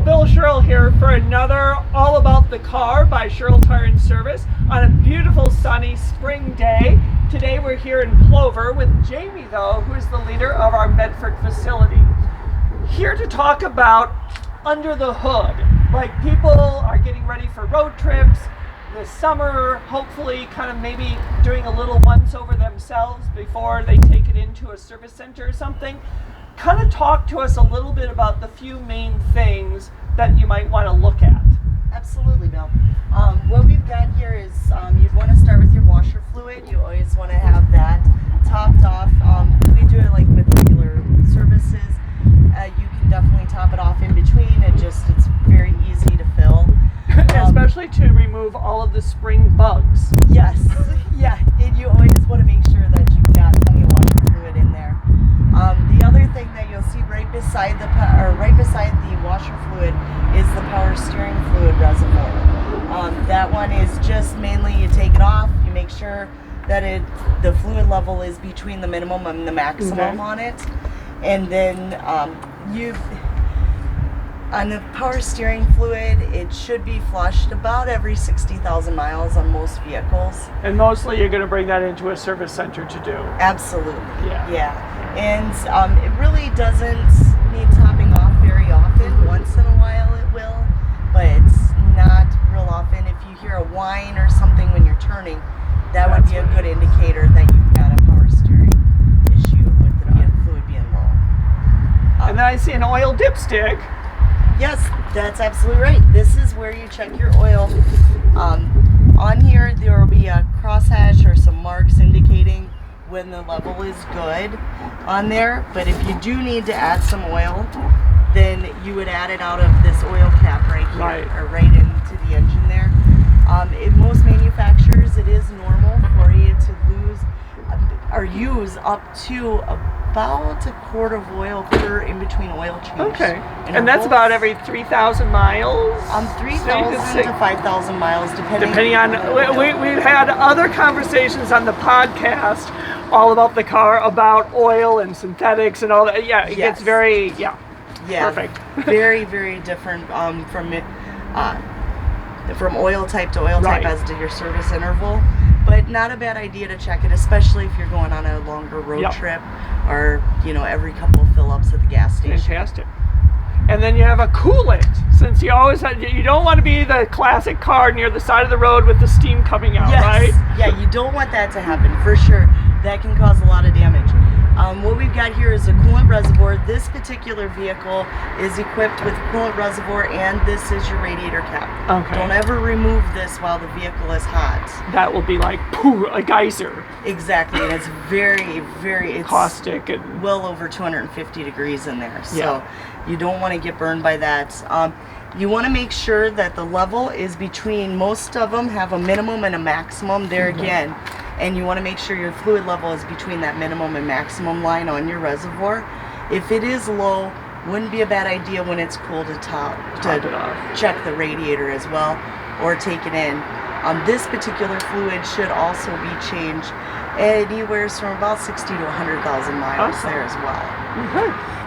Bill Schierl here for another All About the Car by Schierl Tire Service on a beautiful sunny spring day. Today we're here in Plover with Jamie, though, who is the leader of our Medford facility. Here to talk about under the hood. Like, people are getting ready for road trips this summer, hopefully kind of maybe doing a little once over themselves before they take it into a service center or something. Kind of talk to us a little bit about the few main things that you might want to look at. Absolutely, Bill. What we've got here is you'd want to start with your washer fluid. You always want to have that topped off. We do it like with regular services. You can definitely top it off in between. It's very easy to fill. Especially to remove all of the spring bugs. Yes, yeah, and you always want to make sure that you've got plenty of washer fluid in there. The other thing that you'll see right beside the washer fluid is the power steering fluid reservoir. That one is just mainly you take it off, you make sure that the fluid level is between the minimum and the maximum on it, and then on the power steering fluid, it should be flushed about every 60,000 miles on most vehicles. And mostly you're going to bring that into a service center to do. Absolutely. Yeah. And it really doesn't need topping off very often. Once in a while it will, but it's not real often. If you hear a whine or something when you're turning, that would be a good indicator that you've got a power steering issue with the fluid being low. And then I see an oil dipstick. Yes, that's absolutely right. This is where you check your oil. On here, there will be a crosshatch or some marks indicating when the level is good on there. But if you do need to add some oil, then you would add it out of this oil cap right here, or right into the engine there. In most manufacturers, it is normal for you to lose or use up to about a quart of oil per in between oil change. Okay. And that's about every 3,000 miles? 3,000 to 5,000 miles, depending on. We've had other conversations on the podcast all about the car, about oil and synthetics and all that. Yeah, it gets very, perfect. Very, very different from oil type to oil type as to your service interval. But not a bad idea to check it, especially if you're going on a longer road trip or, every couple of fill-ups at the gas station. Fantastic. And then you have a coolant, since you don't want to be the classic car near the side of the road with the steam coming out, right? Yeah, you don't want that to happen, for sure. That can cause a lot of damage. What we've got here is a coolant reservoir. This particular vehicle is equipped with coolant reservoir, and this is your radiator cap. Okay. Don't ever remove this while the vehicle is hot. That will be like a geyser. Exactly, and it's very, very caustic and well over 250 degrees in there. So you don't want to get burned by that. You want to make sure that the level is between, most of them have a minimum and a maximum there again. And you want to make sure your fluid level is between that minimum and maximum line on your reservoir. If it is low, wouldn't be a bad idea when it's cool to check the radiator as well, or take it in. This particular fluid should also be changed anywhere from about 60 to 100,000 miles there as well.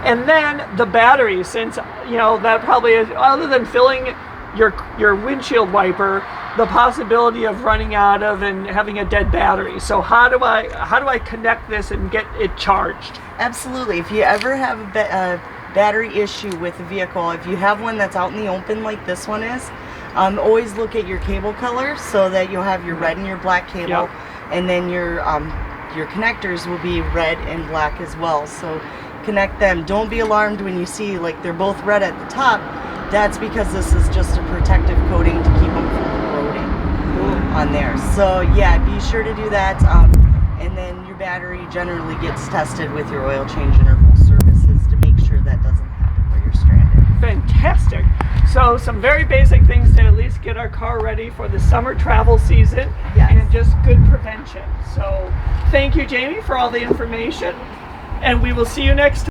And then the battery, since that probably is, other than filling your windshield wiper, the possibility of running out of and having a dead battery. So how do I connect this and get it charged? Absolutely. If you ever have a battery issue with the vehicle, if you have one that's out in the open like this one is, always look at your cable color so that you'll have your red and your black cable, and then your connectors will be red and black as well. So connect them. Don't be alarmed when you see like they're both red at the top. That's because this is just a protective coating to keep them from corroding on there. So yeah, be sure to do that. And then your battery generally gets tested with your oil change interval services to make sure that doesn't happen where you're stranded. Fantastic. So some very basic things to at least get our car ready for the summer travel season, and just good prevention. So thank you, Jamie, for all the information, and we will see you next time.